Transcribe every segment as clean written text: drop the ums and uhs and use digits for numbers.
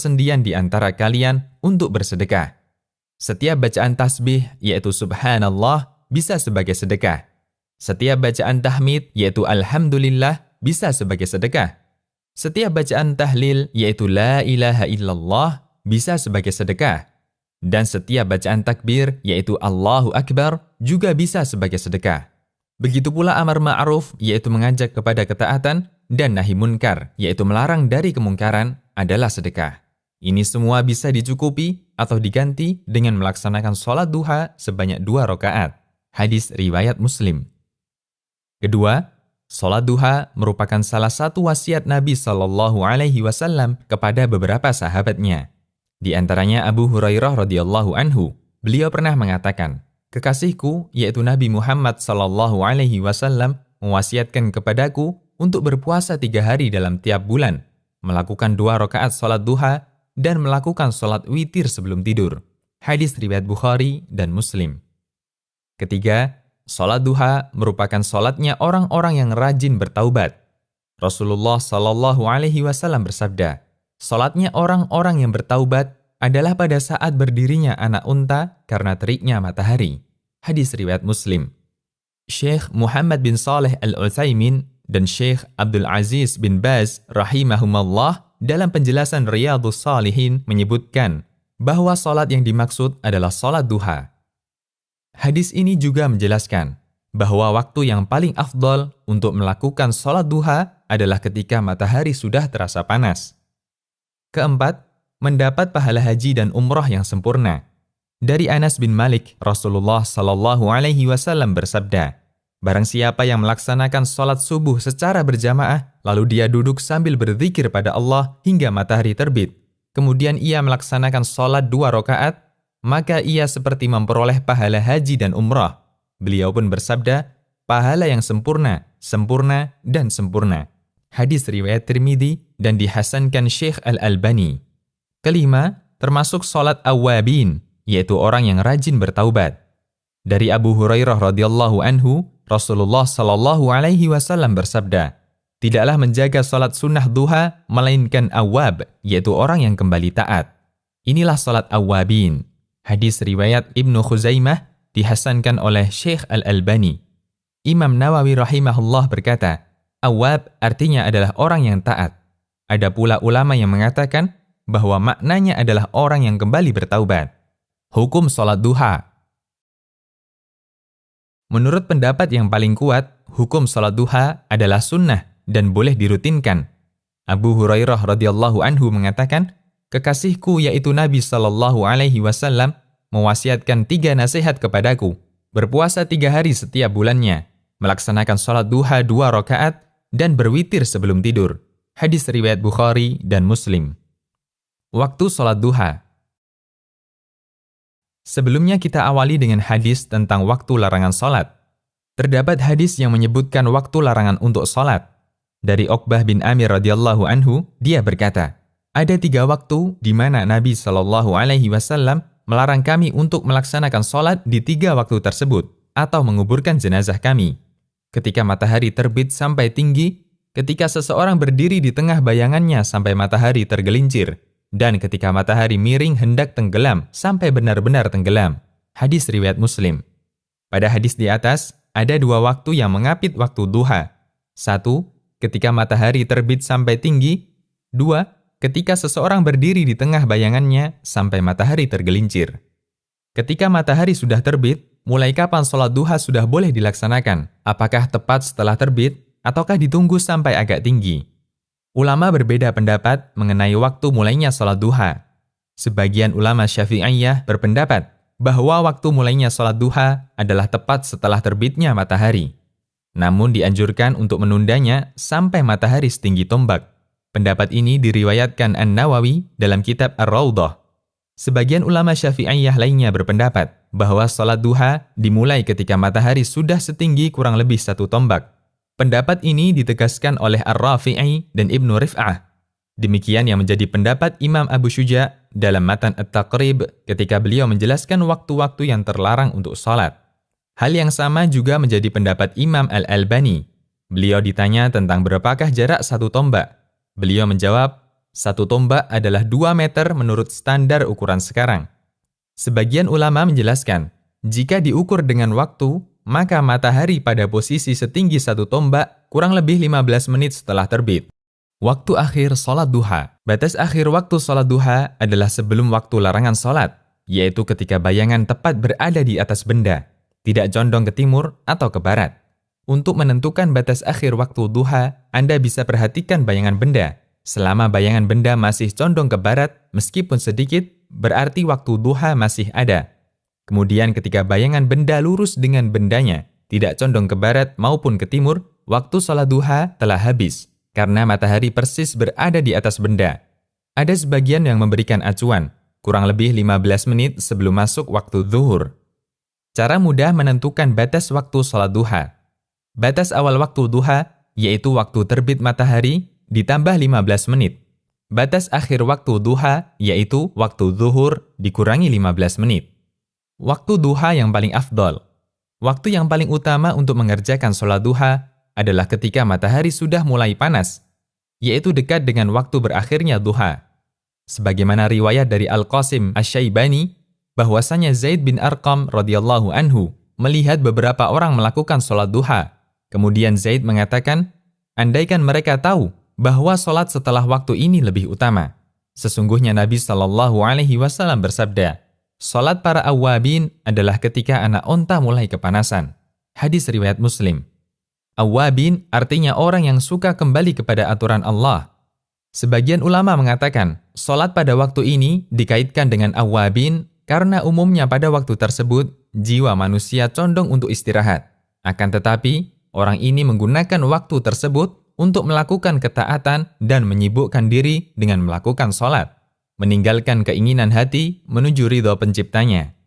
persendian di antara kalian untuk bersedekah. Setiap bacaan tasbih, yaitu subhanallah, bisa sebagai sedekah. Setiap bacaan tahmid, yaitu alhamdulillah, bisa sebagai sedekah. Setiap bacaan tahlil, yaitu la ilaha illallah, bisa sebagai sedekah. Dan setiap bacaan takbir, yaitu Allahu Akbar, juga bisa sebagai sedekah. Begitu pula amar ma'ruf, yaitu mengajak kepada ketaatan, dan nahi munkar, yaitu melarang dari kemungkaran, adalah sedekah. Ini semua bisa dicukupi atau diganti dengan melaksanakan sholat duha sebanyak 2 rakaat. Hadis riwayat Muslim. Kedua, sholat duha merupakan salah satu wasiat Nabi SAW kepada beberapa sahabatnya. Di antaranya Abu Hurairah radhiyallahu anhu, beliau pernah mengatakan, "Kekasihku, yaitu Nabi Muhammad SAW, mewasiatkan kepadaku untuk berpuasa 3 hari dalam tiap bulan, melakukan 2 rakaat sholat duha, dan melakukan sholat witir sebelum tidur." Hadis riwayat Bukhari dan Muslim. Ketiga, sholat duha merupakan sholatnya orang-orang yang rajin bertaubat. Rasulullah SAW bersabda, sholatnya orang-orang yang bertaubat adalah pada saat berdirinya anak unta karena teriknya matahari. Hadis riwayat Muslim. Syekh Muhammad bin Saleh Al-Utsaimin dan Syekh Abdul Aziz bin Baz rahimahumallah dalam penjelasan Riyadhus Shalihin menyebutkan bahwa sholat yang dimaksud adalah sholat duha. Hadis ini juga menjelaskan bahwa waktu yang paling afdol untuk melakukan sholat duha adalah ketika matahari sudah terasa panas. Keempat, mendapat pahala haji dan umrah yang sempurna. Dari Anas bin Malik, Rasulullah SAW bersabda, "Barang siapa yang melaksanakan sholat subuh secara berjamaah, lalu dia duduk sambil berzikir pada Allah hingga matahari terbit, kemudian ia melaksanakan sholat 2 rakaat, maka ia seperti memperoleh pahala haji dan umrah." Beliau pun bersabda, "Pahala yang sempurna, sempurna, dan sempurna." Hadis riwayat Tirmidzi dan dihasankan Syekh Al-Albani. Kelima, termasuk sholat awwabin, yaitu orang yang rajin bertaubat. Dari Abu Hurairah radhiyallahu anhu, Rasulullah SAW bersabda, "Tidaklah menjaga sholat sunnah duha, melainkan awwab, yaitu orang yang kembali taat. Inilah sholat awwabin." Hadis riwayat Ibnu Khuzaimah dihasankan oleh Syekh Al-Albani. Imam Nawawi rahimahullah berkata, awwab artinya adalah orang yang taat. Ada pula ulama yang mengatakan bahwa maknanya adalah orang yang kembali bertaubat. Hukum sholat duha. Menurut pendapat yang paling kuat, hukum sholat duha adalah sunnah dan boleh dirutinkan. Abu Hurairah radhiyallahu anhu mengatakan, "Kekasihku yaitu Nabi SAW mewasiatkan 3 nasihat kepadaku, berpuasa 3 hari setiap bulannya, melaksanakan sholat duha 2 rakaat, dan berwitir sebelum tidur." Hadis riwayat Bukhari dan Muslim. Waktu sholat duha. Sebelumnya kita awali dengan hadis tentang waktu larangan sholat. Terdapat hadis yang menyebutkan waktu larangan untuk sholat. Dari Uqbah bin Amir radhiyallahu anhu, dia berkata, "Ada 3 waktu di mana Nabi SAW melarang kami untuk melaksanakan sholat di 3 waktu tersebut, atau menguburkan jenazah kami. Ketika matahari terbit sampai tinggi, ketika seseorang berdiri di tengah bayangannya sampai matahari tergelincir, dan ketika matahari miring hendak tenggelam sampai benar-benar tenggelam." Hadis riwayat Muslim. Pada hadis di atas, ada 2 waktu yang mengapit waktu duha. 1, ketika matahari terbit sampai tinggi. 2, ketika seseorang berdiri di tengah bayangannya sampai matahari tergelincir. Ketika matahari sudah terbit, mulai kapan sholat duha sudah boleh dilaksanakan? Apakah tepat setelah terbit, ataukah ditunggu sampai agak tinggi? Ulama berbeda pendapat mengenai waktu mulainya sholat duha. Sebagian ulama Syafi'iyah berpendapat bahwa waktu mulainya sholat duha adalah tepat setelah terbitnya matahari. Namun dianjurkan untuk menundanya sampai matahari setinggi tombak. Pendapat ini diriwayatkan An-Nawawi dalam kitab Ar-Raudhah. Sebagian ulama Syafi'iyah lainnya berpendapat bahwa sholat duha dimulai ketika matahari sudah setinggi kurang lebih 1 tombak. Pendapat ini ditegaskan oleh Ar-Rafi'i dan Ibnu Rif'ah. Demikian yang menjadi pendapat Imam Abu Syuja dalam Matan At-Taqrib ketika beliau menjelaskan waktu-waktu yang terlarang untuk sholat. Hal yang sama juga menjadi pendapat Imam Al-Albani. Beliau ditanya tentang berapakah jarak 1 tombak. Beliau menjawab, Satu tombak adalah 2 meter menurut standar ukuran sekarang. Sebagian ulama menjelaskan, jika diukur dengan waktu, maka matahari pada posisi setinggi 1 tombak kurang lebih 15 menit setelah terbit. Waktu akhir sholat duha. Batas akhir waktu sholat duha adalah sebelum waktu larangan sholat, yaitu ketika bayangan tepat berada di atas benda, tidak condong ke timur atau ke barat. Untuk menentukan batas akhir waktu duha, Anda bisa perhatikan bayangan benda. Selama bayangan benda masih condong ke barat, meskipun sedikit, berarti waktu duha masih ada. Kemudian ketika bayangan benda lurus dengan bendanya, tidak condong ke barat maupun ke timur, waktu sholat duha telah habis, karena matahari persis berada di atas benda. Ada sebagian yang memberikan acuan, kurang lebih 15 menit sebelum masuk waktu zuhur. Cara mudah menentukan batas waktu sholat duha. Batas awal waktu duha, yaitu waktu terbit matahari, ditambah 15 menit. Batas akhir waktu duha, yaitu waktu zuhur, dikurangi 15 menit. Waktu duha yang paling afdol. Waktu yang paling utama untuk mengerjakan sholat duha adalah ketika matahari sudah mulai panas, yaitu dekat dengan waktu berakhirnya duha. Sebagaimana riwayat dari Al-Qasim Asy-Syaibani, bahwasanya Zaid bin Arqam radhiyallahu anhu melihat beberapa orang melakukan sholat duha. Kemudian Zaid mengatakan, andaikan mereka tahu bahwa sholat setelah waktu ini lebih utama. Sesungguhnya Nabi SAW bersabda, sholat para awwabin adalah ketika anak onta mulai kepanasan. Hadis riwayat Muslim. Awwabin artinya orang yang suka kembali kepada aturan Allah. Sebagian ulama mengatakan, sholat pada waktu ini dikaitkan dengan awwabin karena umumnya pada waktu tersebut, jiwa manusia condong untuk istirahat. Akan tetapi, orang ini menggunakan waktu tersebut untuk melakukan ketaatan dan menyibukkan diri dengan melakukan sholat, meninggalkan keinginan hati menuju ridho penciptanya.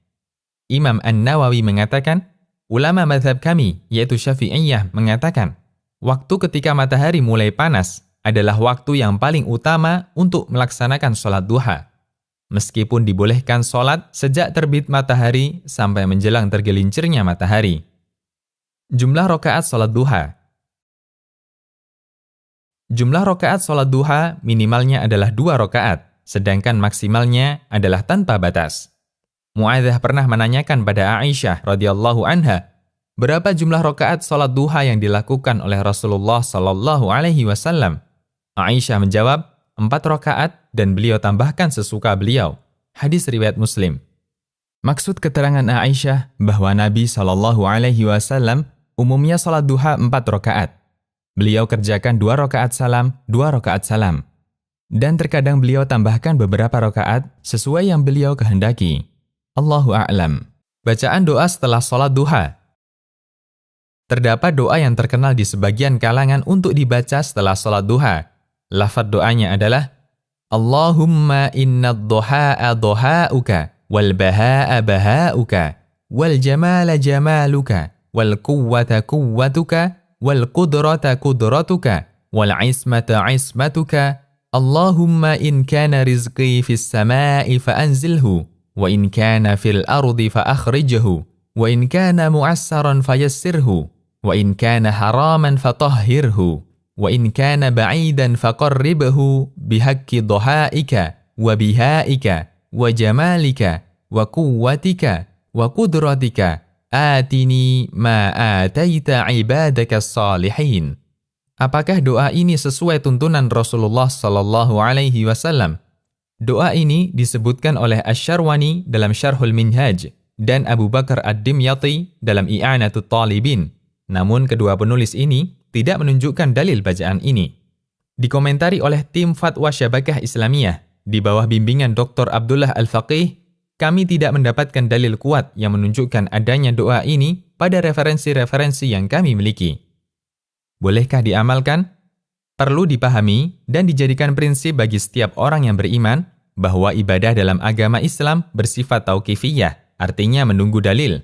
Imam An-Nawawi mengatakan, ulama mazhab kami, yaitu Syafi'iyah, mengatakan, waktu ketika matahari mulai panas adalah waktu yang paling utama untuk melaksanakan sholat duha. Meskipun dibolehkan sholat sejak terbit matahari sampai menjelang tergelincirnya matahari. Jumlah rakaat sholat duha. Jumlah rakaat sholat duha minimalnya adalah 2 rakaat, sedangkan maksimalnya adalah tanpa batas. Mu'adzah pernah menanyakan pada Aisyah radhiyallahu anha, berapa jumlah rakaat sholat duha yang dilakukan oleh Rasulullah sallallahu alaihi wasallam? Aisyah menjawab, 4 rakaat dan beliau tambahkan sesuka beliau. Hadis riwayat Muslim. Maksud keterangan Aisyah bahwa Nabi sallallahu alaihi wasallam umumnya sholat duha 4 rakaat. Beliau kerjakan 2 rakaat salam, 2 rakaat salam. Dan terkadang beliau tambahkan beberapa rakaat sesuai yang beliau kehendaki. Allahu a'lam. Bacaan doa setelah sholat duha. Terdapat doa yang terkenal di sebagian kalangan untuk dibaca setelah sholat duha. Lafaz doanya adalah, Allahumma inna ad-duha'a duha'uka, wal baha'a baha'uka, wal jamala jamaluka, wal quwwata quwwatuka, wal qudrata qudratuka, wal ismata ismatuka. Allahumma in kana rizqi fis sama'i fa anzilhu, wa in kana fil ardi fa akhrijhu, wa in kana mu'assaran fayassirhu, wa in kana haraman fatahhirhu, wa in kana ba'idan faqarribhu bihaqqi dhuhaika wa bihaika wa jamalika wa quwwatika wa qudratika atini ma ataita ibadaka salihin. Apakah doa ini sesuai tuntunan Rasulullah sallallahu alaihi wasallam? Doa ini disebutkan oleh Asy-Syarwani dalam Syarhul Minhaj dan Abu Bakar Ad-Dimyati dalam I'anatut Talibin. Namun kedua penulis ini tidak menunjukkan dalil bacaan ini. Dikomentari oleh tim Fatwa Syabakah Islamiyah di bawah bimbingan Dr. Abdullah Al-Faqih, kami tidak mendapatkan dalil kuat yang menunjukkan adanya doa ini pada referensi-referensi yang kami miliki. Bolehkah diamalkan? Perlu dipahami dan dijadikan prinsip bagi setiap orang yang beriman bahwa ibadah dalam agama Islam bersifat tauqifiyah, artinya menunggu dalil.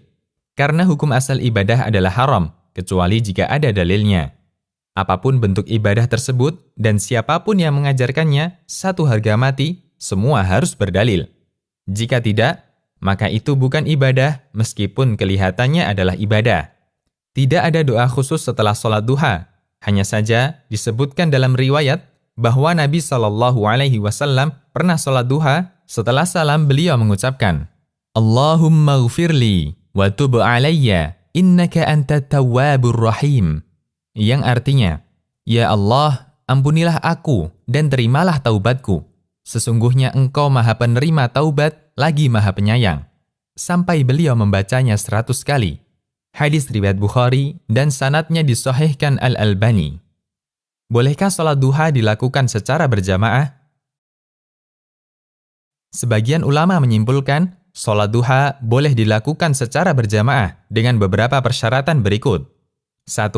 Karena hukum asal ibadah adalah haram, kecuali jika ada dalilnya. Apapun bentuk ibadah tersebut dan siapapun yang mengajarkannya, satu harga mati, semua harus berdalil. Jika tidak, maka itu bukan ibadah meskipun kelihatannya adalah ibadah. Tidak ada doa khusus setelah sholat duha. Hanya saja disebutkan dalam riwayat bahwa Nabi Shallallahu Alaihi Wasallam pernah sholat duha. Setelah salam, beliau mengucapkan, Allahumma ghfirli wa tub alayya innaka antat tawwabur rahim. Yang artinya, Ya Allah, ampunilah aku dan terimalah taubatku. Sesungguhnya Engkau Maha Penerima taubat lagi Maha Penyayang. Sampai beliau membacanya 100 kali. Hadis riwayat Bukhari dan sanadnya disahihkan Al-Albani. Bolehkah sholat duha dilakukan secara berjamaah? Sebagian ulama menyimpulkan, sholat duha boleh dilakukan secara berjamaah dengan beberapa persyaratan berikut. 1.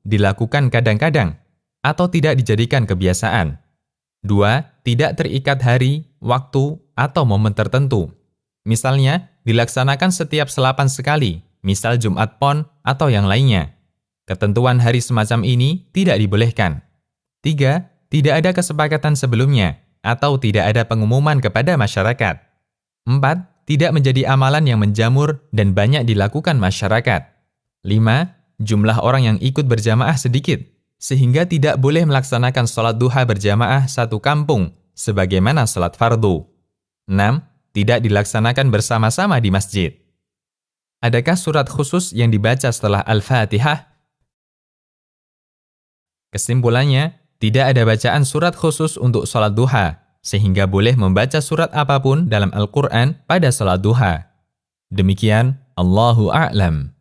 Dilakukan kadang-kadang, atau tidak dijadikan kebiasaan. 2. Tidak terikat hari, waktu, atau momen tertentu. Misalnya, dilaksanakan setiap selapan sekali, misal Jumat Pon atau yang lainnya. Ketentuan hari semacam ini tidak dibolehkan. 3. Tidak ada kesepakatan sebelumnya, atau tidak ada pengumuman kepada masyarakat. 4. Tidak menjadi amalan yang menjamur dan banyak dilakukan masyarakat. 5. Jumlah orang yang ikut berjamaah sedikit, sehingga tidak boleh melaksanakan sholat duha berjamaah satu kampung, sebagaimana sholat fardu. 6. Tidak dilaksanakan bersama-sama di masjid. Adakah surat khusus yang dibaca setelah Al-Fatihah? Kesimpulannya, tidak ada bacaan surat khusus untuk sholat duha, sehingga boleh membaca surat apapun dalam Al-Quran pada sholat duha. Demikian, Allahu a'lam.